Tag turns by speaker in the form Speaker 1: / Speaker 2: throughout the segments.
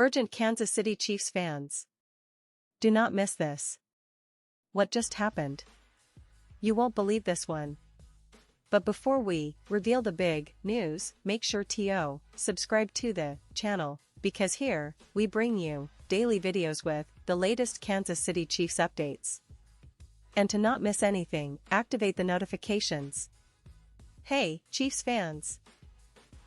Speaker 1: Urgent Kansas City Chiefs fans. Do not miss this. What just happened? You won't believe this one. But before we reveal the big news, make sure to subscribe to the channel, because here, we bring you daily videos with the latest Kansas City Chiefs updates. And to not miss anything, activate the notifications. Hey, Chiefs fans!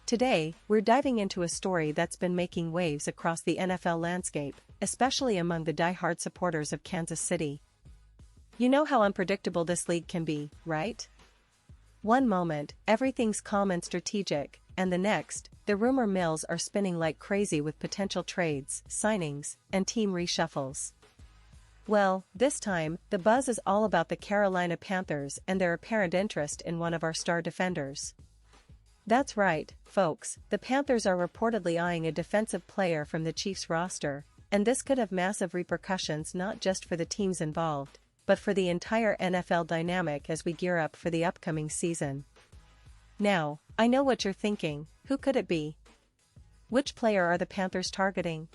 Speaker 1: Today, we're diving into a story that's been making waves across the NFL landscape, especially among the die-hard supporters of Kansas City. You know how unpredictable this league can be, right? One moment, everything's calm and strategic, and the next, the rumor mills are spinning like crazy with potential trades, signings, and team reshuffles. Well, this time, the buzz is all about the Carolina Panthers and their apparent interest in one of our star defenders. That's right, folks, the Panthers are reportedly eyeing a defensive player from the Chiefs roster, and this could have massive repercussions not just for the teams involved, but for the entire NFL dynamic as we gear up for the upcoming season. Now, I know what you're thinking, who could it be? Which player are the Panthers targeting?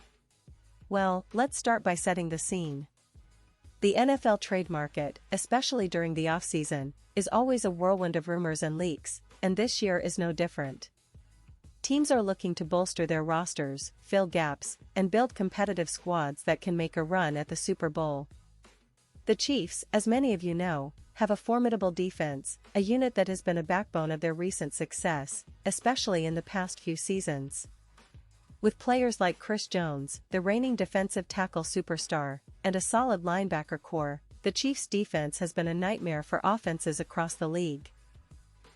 Speaker 1: Well, let's start by setting the scene. The NFL trade market, especially during the offseason, is always a whirlwind of rumors and leaks, and this year is no different. Teams are looking to bolster their rosters, fill gaps, and build competitive squads that can make a run at the Super Bowl. The Chiefs, as many of you know, have a formidable defense, a unit that has been a backbone of their recent success, especially in the past few seasons. With players like Chris Jones, the reigning defensive tackle superstar, and a solid linebacker core, the Chiefs' defense has been a nightmare for offenses across the league.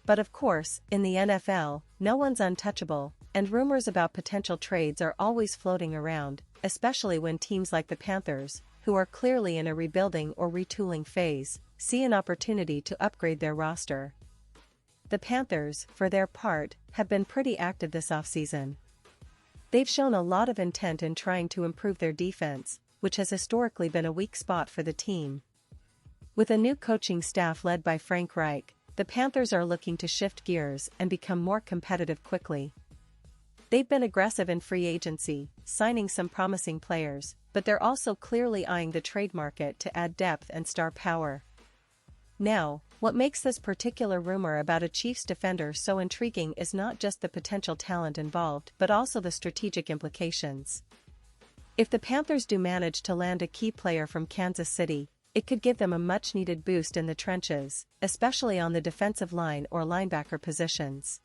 Speaker 1: But of course, in the NFL, no one's untouchable, and rumors about potential trades are always floating around, especially when teams like the Panthers, who are clearly in a rebuilding or retooling phase, see an opportunity to upgrade their roster. The Panthers, for their part, have been pretty active this offseason. They've shown a lot of intent in trying to improve their defense, which has historically been a weak spot for the team. With a new coaching staff led by Frank Reich, the Panthers are looking to shift gears and become more competitive quickly. They've been aggressive in free agency, signing some promising players, but they're also clearly eyeing the trade market to add depth and star power. Now, what makes this particular rumor about a Chiefs defender so intriguing is not just the potential talent involved but also the strategic implications. If the Panthers do manage to land a key player from Kansas City, it could give them a much-needed boost in the trenches, especially on the defensive line or linebacker positions.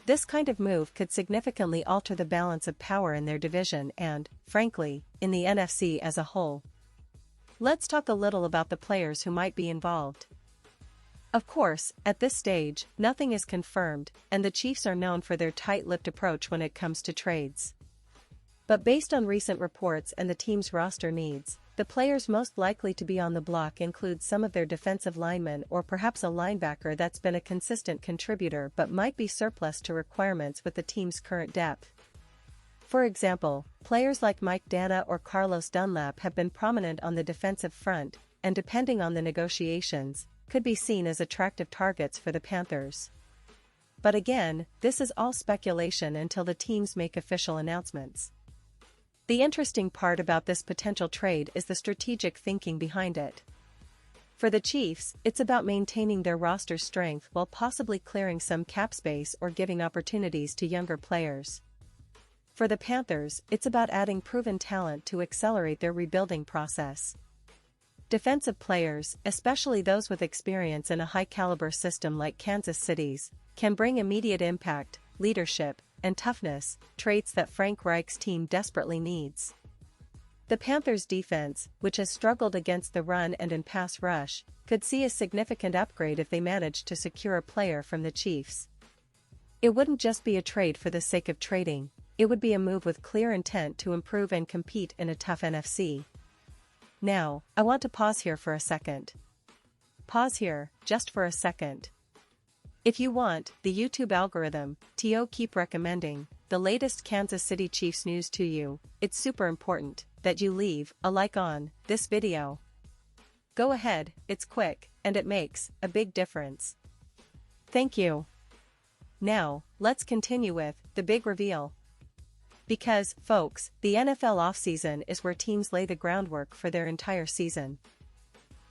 Speaker 1: This kind of move could significantly alter the balance of power in their division and, frankly, in the NFC as a whole. Let's talk a little about the players who might be involved. Of course, at this stage, nothing is confirmed, and the Chiefs are known for their tight-lipped approach when it comes to trades. But based on recent reports and the team's roster needs, the players most likely to be on the block include some of their defensive linemen or perhaps a linebacker that's been a consistent contributor but might be surplus to requirements with the team's current depth. For example, players like Mike Dana or Carlos Dunlap have been prominent on the defensive front, and depending on the negotiations, could be seen as attractive targets for the Panthers. But again, this is all speculation until the teams make official announcements. The interesting part about this potential trade is the strategic thinking behind it. For the Chiefs, it's about maintaining their roster strength while possibly clearing some cap space or giving opportunities to younger players. For the Panthers, it's about adding proven talent to accelerate their rebuilding process. Defensive players, especially those with experience in a high-caliber system like Kansas City's, can bring immediate impact, leadership, and toughness, traits that Frank Reich's team desperately needs. The Panthers' defense, which has struggled against the run and in pass rush, could see a significant upgrade if they manage to secure a player from the Chiefs. It wouldn't just be a trade for the sake of trading, it would be a move with clear intent to improve and compete in a tough NFC. Now, I want to pause here for a second. Pause here, just for a second. If you want the YouTube algorithm to keep recommending the latest Kansas City Chiefs news to you, it's super important that you leave a like on this video. Go ahead, it's quick, and it makes a big difference. Thank you. Now, let's continue with the big reveal. Because, folks, the NFL offseason is where teams lay the groundwork for their entire season.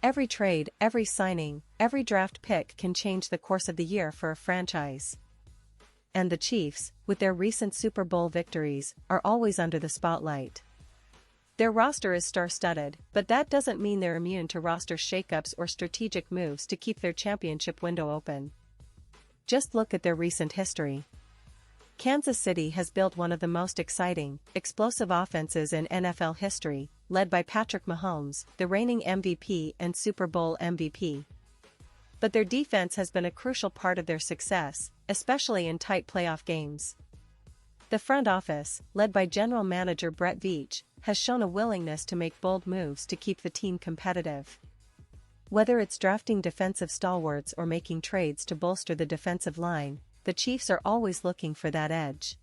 Speaker 1: Every trade, every signing, every draft pick can change the course of the year for a franchise. And the Chiefs, with their recent Super Bowl victories, are always under the spotlight. Their roster is star-studded, but that doesn't mean they're immune to roster shakeups or strategic moves to keep their championship window open. Just look at their recent history. Kansas City has built one of the most exciting, explosive offenses in NFL history, led by Patrick Mahomes, the reigning MVP and Super Bowl MVP. But their defense has been a crucial part of their success, especially in tight playoff games. The front office, led by General Manager Brett Veach, has shown a willingness to make bold moves to keep the team competitive. Whether it's drafting defensive stalwarts or making trades to bolster the defensive line, the Chiefs are always looking for that edge.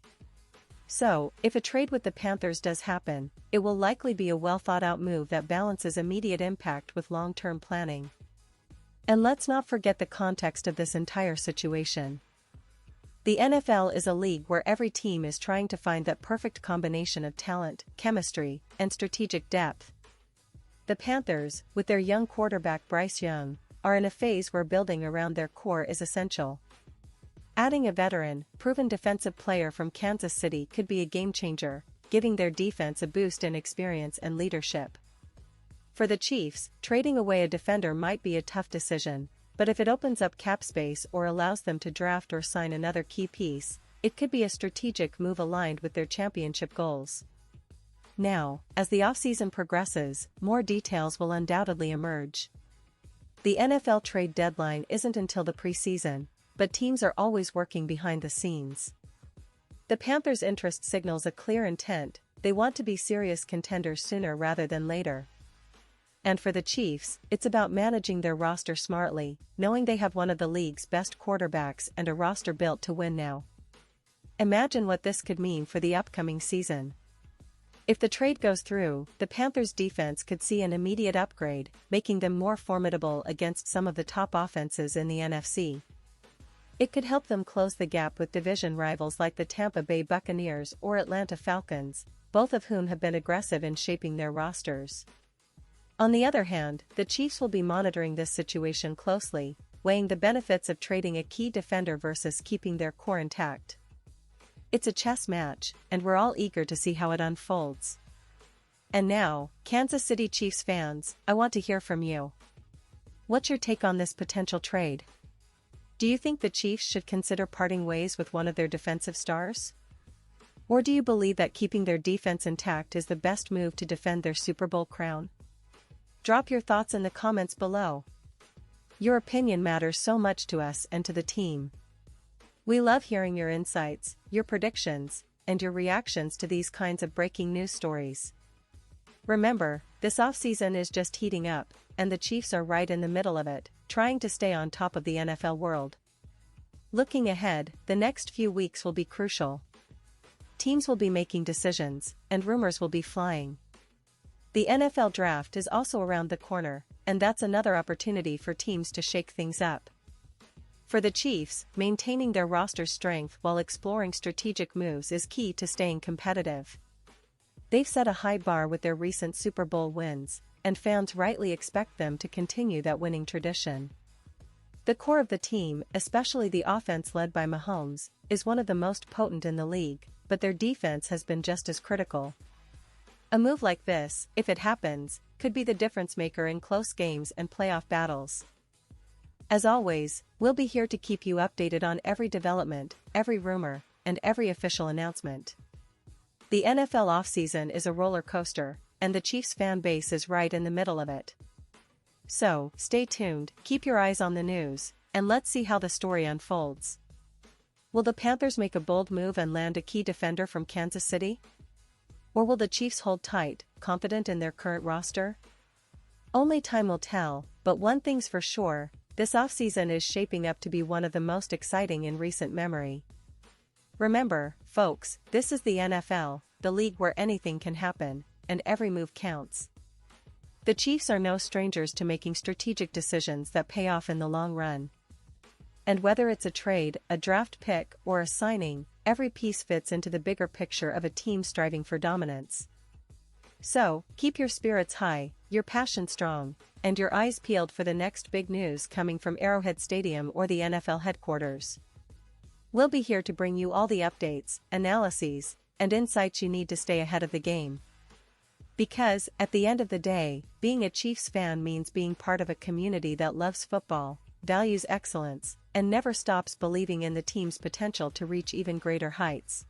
Speaker 1: So, if a trade with the Panthers does happen, it will likely be a well-thought-out move that balances immediate impact with long-term planning. And let's not forget the context of this entire situation. The NFL is a league where every team is trying to find that perfect combination of talent, chemistry, and strategic depth. The Panthers, with their young quarterback Bryce Young, are in a phase where building around their core is essential. Adding a veteran, proven defensive player from Kansas City could be a game-changer, giving their defense a boost in experience and leadership. For the Chiefs, trading away a defender might be a tough decision, but if it opens up cap space or allows them to draft or sign another key piece, it could be a strategic move aligned with their championship goals. Now, as the offseason progresses, more details will undoubtedly emerge. The NFL trade deadline isn't until the preseason, but teams are always working behind the scenes. The Panthers' interest signals a clear intent: they want to be serious contenders sooner rather than later. And for the Chiefs, it's about managing their roster smartly, knowing they have one of the league's best quarterbacks and a roster built to win now. Imagine what this could mean for the upcoming season. If the trade goes through, the Panthers' defense could see an immediate upgrade, making them more formidable against some of the top offenses in the NFC. It could help them close the gap with division rivals like the Tampa Bay Buccaneers or Atlanta Falcons, both of whom have been aggressive in shaping their rosters. On the other hand, the Chiefs will be monitoring this situation closely, weighing the benefits of trading a key defender versus keeping their core intact. It's a chess match, and we're all eager to see how it unfolds. And now, Kansas City Chiefs fans, I want to hear from you. What's your take on this potential trade? Do you think the Chiefs should consider parting ways with one of their defensive stars? Or do you believe that keeping their defense intact is the best move to defend their Super Bowl crown? Drop your thoughts in the comments below. Your opinion matters so much to us and to the team. We love hearing your insights, your predictions, and your reactions to these kinds of breaking news stories. Remember, this offseason is just heating up, and the Chiefs are right in the middle of it, trying to stay on top of the NFL world. Looking ahead, the next few weeks will be crucial. Teams will be making decisions, and rumors will be flying. The NFL draft is also around the corner, and that's another opportunity for teams to shake things up. For the Chiefs, maintaining their roster strength while exploring strategic moves is key to staying competitive. They've set a high bar with their recent Super Bowl wins, and fans rightly expect them to continue that winning tradition. The core of the team, especially the offense led by Mahomes, is one of the most potent in the league, but their defense has been just as critical. A move like this, if it happens, could be the difference maker in close games and playoff battles. As always, we'll be here to keep you updated on every development, every rumor, and every official announcement. The NFL offseason is a roller coaster, and the Chiefs fan base is right in the middle of it. So, stay tuned, keep your eyes on the news, and let's see how the story unfolds. Will the Panthers make a bold move and land a key defender from Kansas City? Or will the Chiefs hold tight, confident in their current roster? Only time will tell, but one thing's for sure, this offseason is shaping up to be one of the most exciting in recent memory. Remember, folks, this is the NFL, the league where anything can happen, and every move counts. The Chiefs are no strangers to making strategic decisions that pay off in the long run. And whether it's a trade, a draft pick, or a signing, every piece fits into the bigger picture of a team striving for dominance. So, keep your spirits high, your passion strong, and your eyes peeled for the next big news coming from Arrowhead Stadium or the NFL headquarters. We'll be here to bring you all the updates, analyses, and insights you need to stay ahead of the game. Because, at the end of the day, being a Chiefs fan means being part of a community that loves football, values excellence, and never stops believing in the team's potential to reach even greater heights.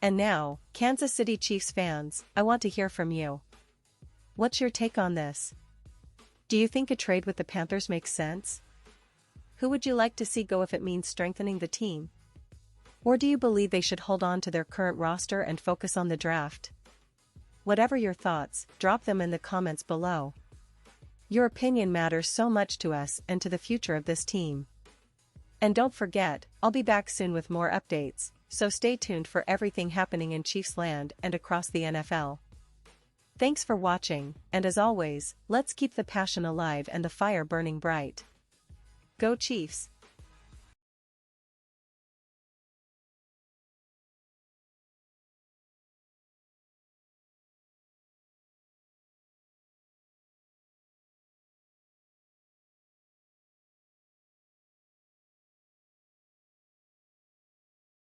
Speaker 1: And now, Kansas City Chiefs fans, I want to hear from you. What's your take on this? Do you think a trade with the Panthers makes sense? Who would you like to see go if it means strengthening the team? Or do you believe they should hold on to their current roster and focus on the draft? Whatever your thoughts, drop them in the comments below. Your opinion matters so much to us and to the future of this team. And don't forget, I'll be back soon with more updates, so stay tuned for everything happening in Chiefs land and across the NFL. Thanks for watching, and as always, let's keep the passion alive and the fire burning bright. Go Chiefs!